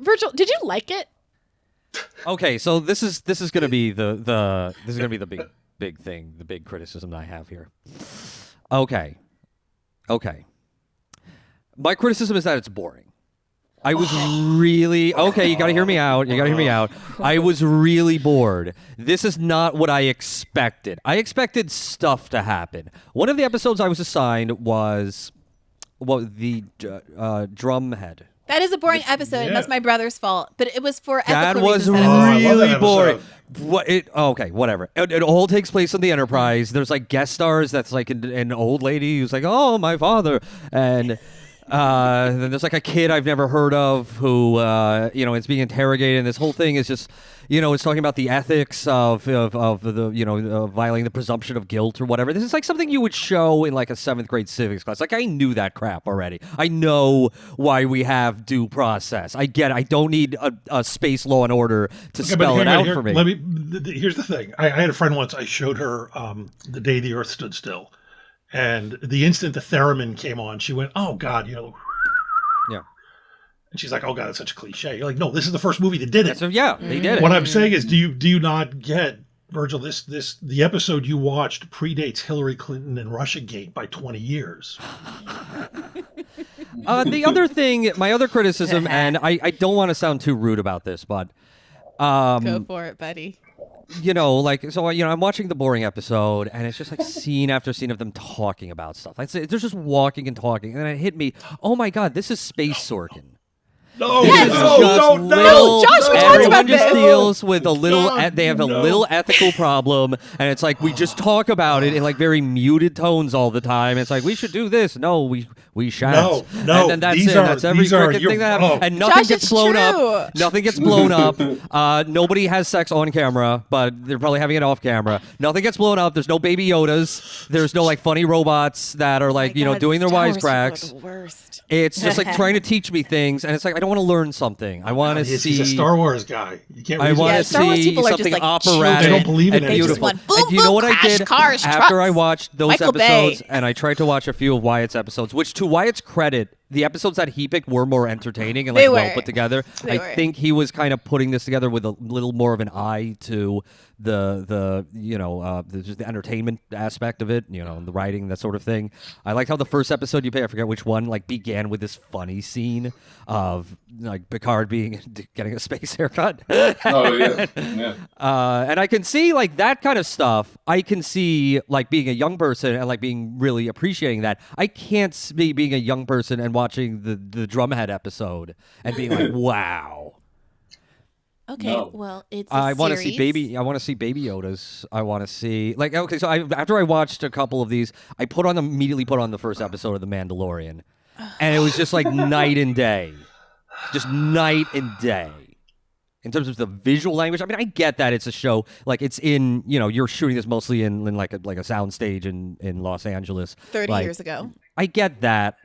Virgil, did you like it? Okay, so this is gonna be the big thing, the big criticism that I have here. Okay. My criticism is that it's boring. I was really okay. You got to hear me out. I was really bored. This is not what I expected. I expected stuff to happen. One of the episodes I was assigned was the drumhead. That is a boring episode, and that's my brother's fault. But it was for that ethical was reasons. really boring. Okay, whatever. It all takes place on the Enterprise. There's like guest stars. That's like an old lady who's like, "Oh, my father," and then there's like a kid I've never heard of who is being interrogated. And this whole thing is just, it's talking about the ethics of the violating the presumption of guilt or whatever. This is like something you would show in like a 7th grade civics class. Like I knew that crap already. I know why we have due process. I get it. I don't need a space Law and Order to spell it out for me. Here's the thing. I had a friend once. I showed her The Day the Earth Stood Still. And the instant the theremin came on, she went, "Oh God," Yeah. And she's like, "Oh God, that's such a cliche." You're like, "No, this is the first movie that did it." So yeah, they did it. What I'm saying is, do you not get, Virgil? The episode you watched predates Hillary Clinton and Russiagate by 20 years. The other thing, my other criticism, and I don't want to sound too rude about this, but go for it, buddy. I'm watching the boring episode, and it's just like scene after scene of them talking about stuff. They're just walking and talking, and then it hit me. Oh my God, this is Space Sorkin. No, yes. no, Josh, we talked about just this. deals with a little. They have a little ethical problem, and it's like we just talk about it in like very muted tones all the time. It's like we should do this. No, we shan't. No. And then that's it. That's every freaking thing that happens, and nothing Josh, gets blown up. Nothing gets blown up. Nobody has sex on camera, but they're probably having it off camera. Nothing gets blown up. There's no baby Yodas. There's no like funny robots that are like doing their wisecracks. It's just like trying to teach me things, and it's like I don't want to learn something. I want to see. He's a Star Wars guy. You can't. I want to see something operatic. They don't believe in and it. beautiful. Boom, boom, and you know what I did cars, after I watched those Michael episodes, Bay. and I tried to watch a few of Wyatt's episodes, which to Wyatt's credit, the episodes that he picked were more entertaining and like well put together. I think he was kind of putting this together with a little more of an eye to the just the entertainment aspect of it, the writing, that sort of thing. I liked how the first episode you picked, I forget which one, like began with this funny scene of like Picard getting a space haircut. Oh yeah. And I can see like that kind of stuff. I can see like being a young person and like being really appreciating that. I can't see being a young person and watching the Drumhead episode and being like, wow. Okay, well, it's I want to series. see baby Yodas. I want to see so after I watched a couple of these, I immediately put on the first episode of The Mandalorian, and it was just like night and day, just night and day. In terms of the visual language, I mean, I get that it's a show, like it's in, you're shooting this mostly in like a sound stage in Los Angeles. 30 years ago. I get that,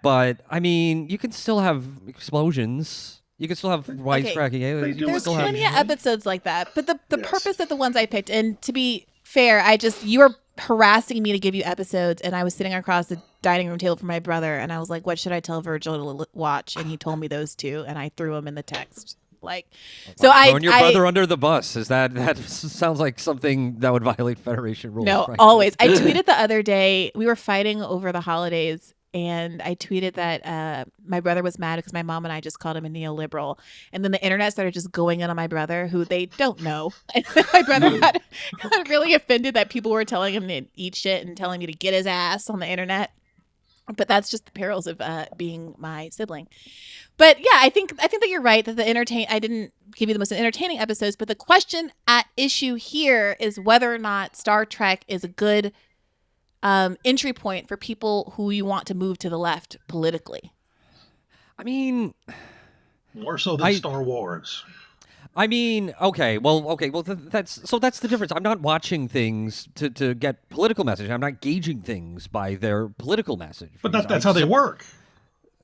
but I mean, you can still have explosions. You can still have wisecracking aliens. There's plenty of episodes like that, but the purpose of the ones I picked, and to be fair, you were harassing me to give you episodes, and I was sitting across the dining room table from my brother, and I was like, what should I tell Virgil to watch? And he told me those two, and I threw them in the text. Throwing your brother under the bus, that sounds like something that would violate Federation rules. No, right? Always. I tweeted the other day, we were fighting over the holidays, and I tweeted that my brother was mad because my mom and I just called him a neoliberal. And then the internet started just going in on my brother, who they don't know. And my brother got really offended that people were telling him to eat shit and telling me to get his ass on the internet. But that's just the perils of being my sibling. But yeah, I think that you're right that I didn't give you the most entertaining episodes, but the question at issue here is whether or not Star Trek is a good entry point for people who you want to move to the left politically. I mean, more so than Star Wars. I mean, okay, well, that's the difference. I'm not watching things to get political message. I'm not gauging things by their political message. But that's how they work.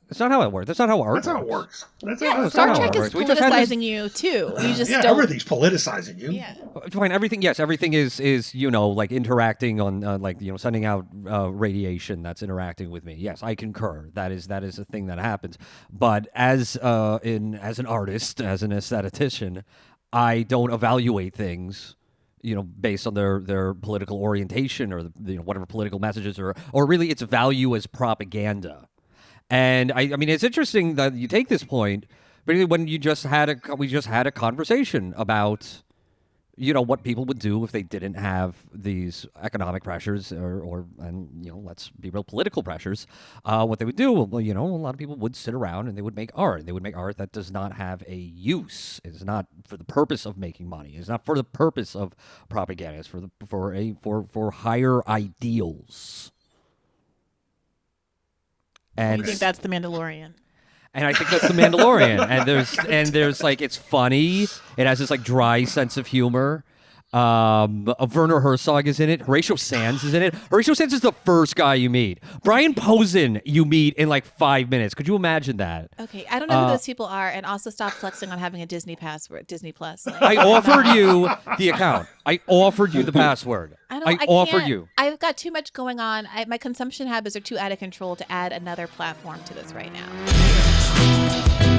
It's not how it works. That's not how art That's how it works. That's Yeah, how that's Star how Trek it is works. We just had this- politicizing you too. You just Yeah, don't. everything's politicizing you. Yeah. Fine. Everything. Yes. Everything is like interacting on like sending out radiation that's interacting with me. Yes, I concur. That is a thing that happens. But as an artist, as an aesthetician, I don't evaluate things based on their political orientation or whatever political messages or really its value as propaganda. And I mean, it's interesting that you take this point, particularly when we just had a conversation about, what people would do if they didn't have these economic pressures and let's be real, political pressures. What they would do, well, a lot of people would sit around and they would make art. They would make art that does not have a use. It's not for the purpose of making money. It's not for the purpose of propaganda. It's for higher ideals. And You think that's the Mandalorian? And I think that's the Mandalorian. and there's like, it's funny. It has this like dry sense of humor. Werner Herzog is in it. Horatio Sands is in it. Horatio Sands is the first guy you meet. Brian Posehn you meet in like 5 minutes. Could you imagine that? Okay, I don't know who those people are, and also stop flexing on having a Disney password, Disney Plus. Like, I offered you the account. I offered you the password. I offered can't. you. I've got too much going on. My consumption habits are too out of control to add another platform to this right now.